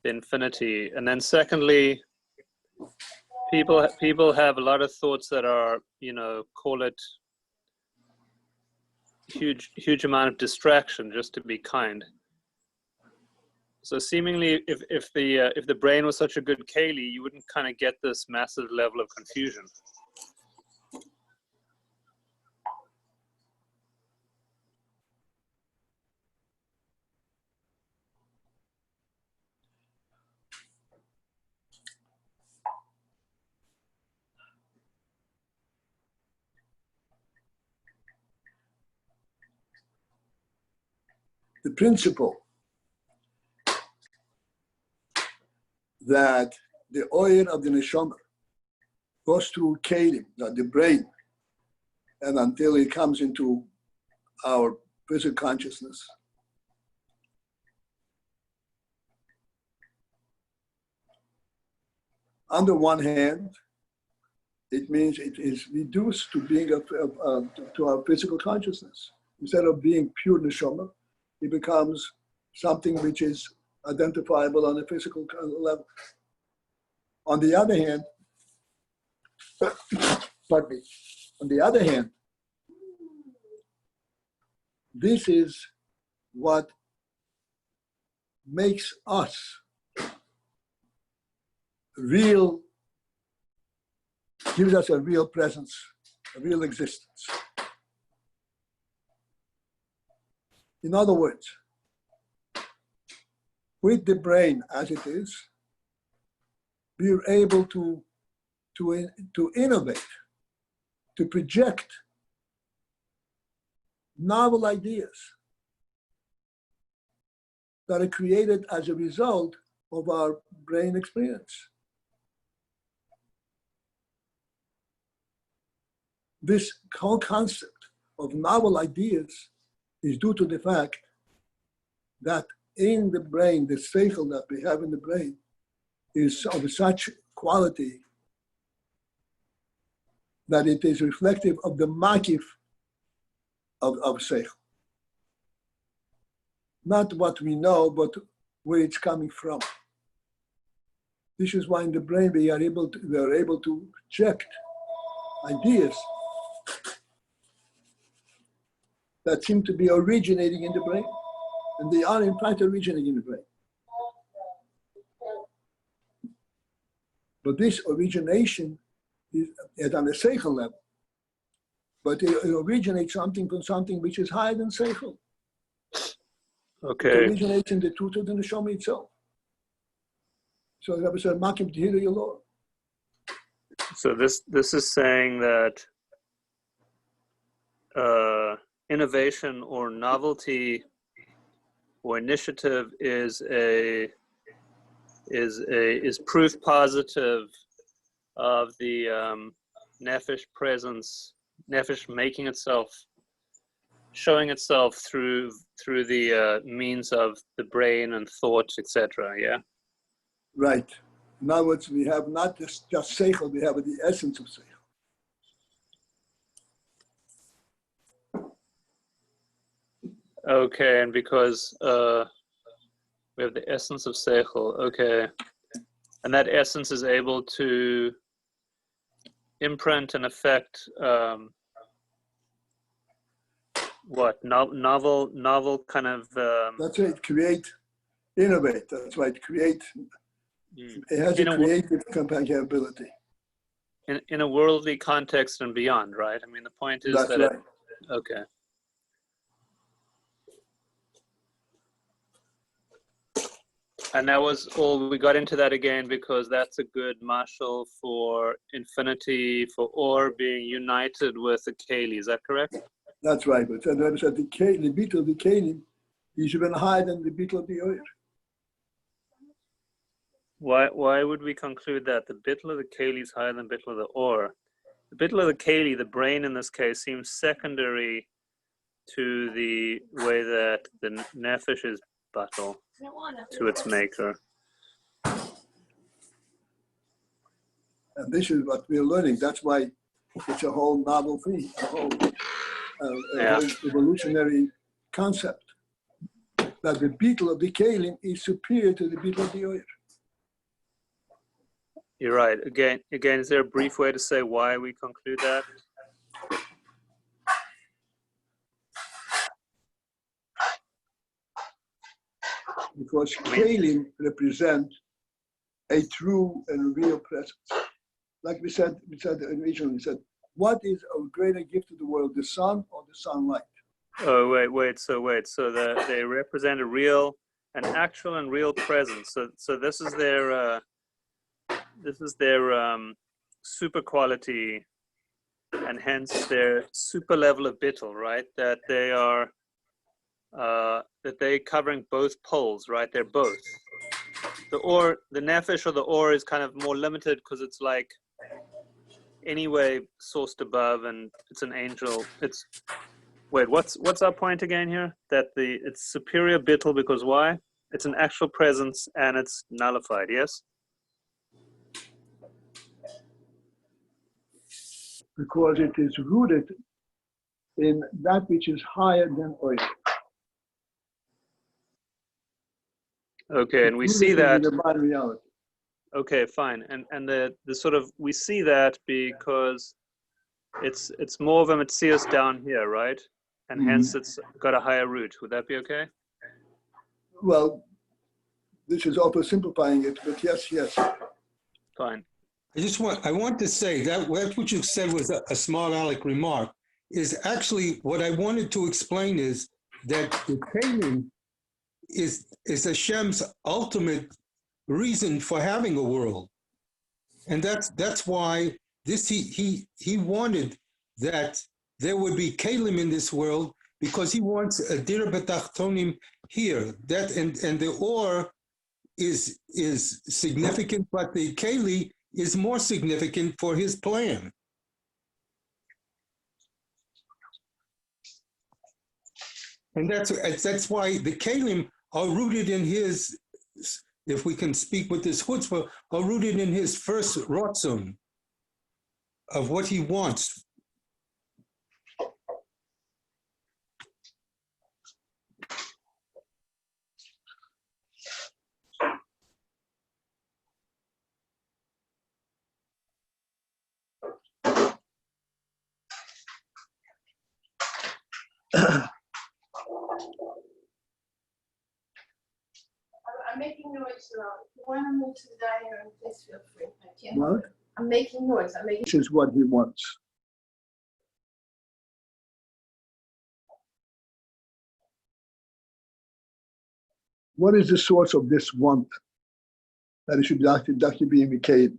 the infinity. And then secondly, people have a lot of thoughts that are, call it huge amount of distraction, just to be kind. So seemingly, if the brain was such a good keli, you wouldn't kind of get this massive level of confusion. The principle that the oil of the neshama goes through kelim, the brain, and until it comes into our physical consciousness. On the one hand, it means it is reduced to being to our physical consciousness. Instead of being pure neshama, it becomes something which is identifiable on a physical level. On the other hand, pardon me. On the other hand, this is what makes us real, gives us a real presence, a real existence. In other words, with the brain as it is, we are able to innovate, to project novel ideas that are created as a result of our brain experience. This whole concept of novel ideas is due to the fact that in the brain, the seichel that we have in the brain is of such quality that it is reflective of the makif of seichel. Not what we know, but where it's coming from. This is why in the brain we are able to project ideas that seem to be originating in the brain. And they are in fact originating in the brain. But this origination is on a seichel level. But it originates something from something which is higher than seichel. Okay. It originates in the truth of the neshama itself. So the Rebbe said, "Makim tehira yalor." So this is saying that innovation or novelty or initiative is proof positive of the nefesh presence, nefesh making itself, showing itself through the means of the brain and thought, etc. Yeah. Right. In other words, we have not just seichel, we have the essence of seichel. Okay, and because we have the essence of seichel, okay, and that essence is able to imprint and affect what novel kind of That's right. Create, innovate. That's right. Create. It has a creative capability. in a worldly context and beyond, right? I mean, the point is That's that right. Okay. And that was all, we got into that again because that's a good mashal for infinity, for Or being united with the Keli. Is that correct? That's right. But the Rebbe said the beetle of the Kelim is even higher than the beetle of the Oyer. Why would we conclude that the bittul of the Keli is higher than bittul of the Or? The bittul of the Keli, the brain in this case, seems secondary to the way that the nefesh is battle to its maker. And this is what we're learning. That's why it's a whole novel thing, a whole evolutionary concept. That the beetle of the Kelim is superior to the beetle of the Oyer. You're right. Again, is there a brief way to say why we conclude that? Because Kelim represent a true and real presence. Like we said originally, we said, what is a greater gift to the world, the sun or the sunlight? Oh, wait. So they represent an actual and real presence. So this is their super quality, and hence their super level of bittul, right? That they are covering both poles, right? They're both. The nefesh or the Or is kind of more limited because it's like anyway sourced above, and it's an angel. What's our point again here? That it's superior bittul because why? It's an actual presence and it's nullified. Yes. Because it is rooted in that which is higher than Oyer. Okay, and we see that. The divine reality. Okay, fine, and the sort of we see that because it's more of a metzius down here, right? And hence it's got a higher root. Would that be okay? Well, this is oversimplifying it, but yes. Fine. I want to say that what you said was a smart aleck remark. Is actually what I wanted to explain is that the Canaan is Hashem's ultimate reason for having a world, and that's why he wanted that there would be Kalim in this world, because he wants a dir betachtonim here. That and the Or is significant, but the Keli is more significant for his plan. And that's why the Kalim are rooted in his, if we can speak with this chutzpah, are rooted in his first rotzon of what he wants. I'm making noise now. If you want to move to the dining room, please feel free. I can't. What? I'm making noise. I'm making. This is what he wants. What is the source of this want that it should actually be indicated?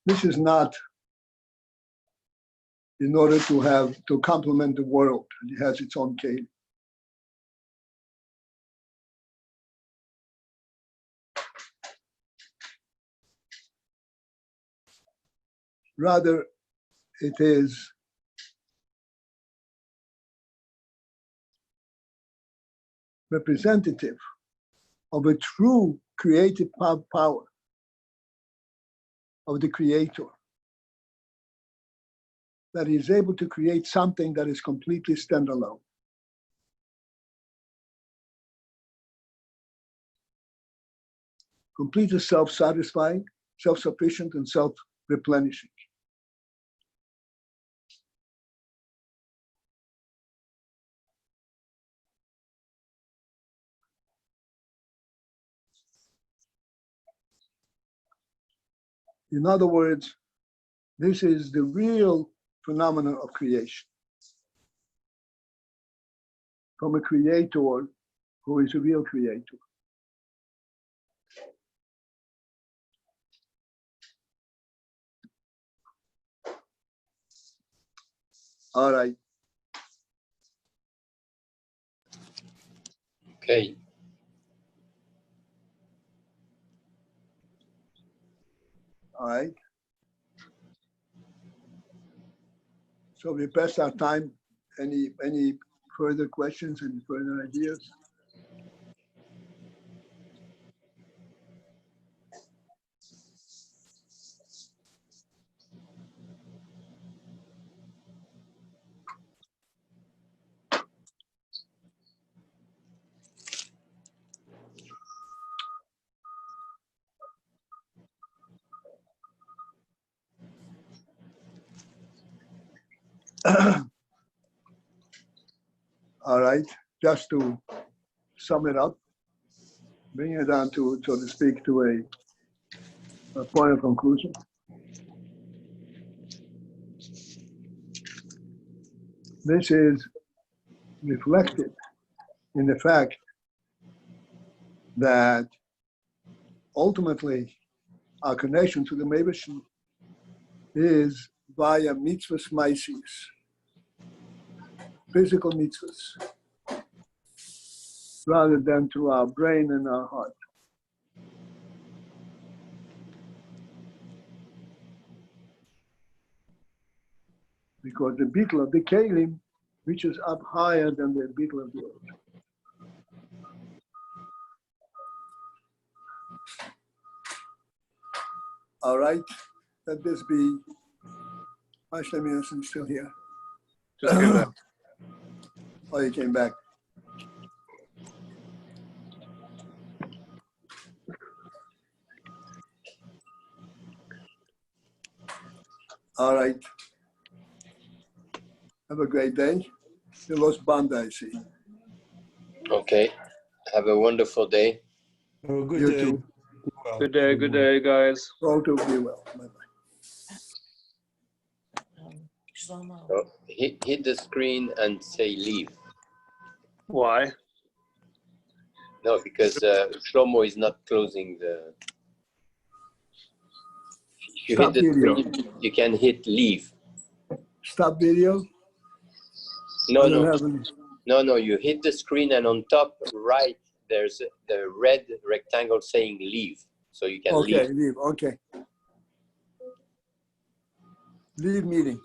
This is not in order to complement the world. It has its own case. Rather, it is representative of a true creative power of the Creator that is able to create something that is completely standalone. Completely self-satisfying, self-sufficient, and self-replenishing. In other words, this is the real phenomenon of creation. From a creator who is a real creator. All right. Okay. All right. So we passed our time. Any further questions, any further ideas? All right, just to sum it up, bring it down to, so to speak, to a point of conclusion. This is reflected in the fact that ultimately our connection to the Meibesh is via mitzvahs maisis, physical mitzvahs, rather than through our brain and our heart. Because the beetle of the Kalim reaches up higher than the beetle of the earth. All right, let this be. Ashley is still here. Just came back. Oh, you came back. All right. Have a great day. You lost Banda, I see. Okay. Have a wonderful day. Have a good You day. too. Well, Good day, guys. All to be well. Bye-bye. So hit the screen and say leave. Why? No, because Shlomo is not closing the. If you Stop hit the video. screen, you can hit leave. Stop video. No, I don't no, have any. no. You hit the screen and on top right there's the red rectangle saying leave, so you can Okay, leave. leave. Okay. Leave meeting.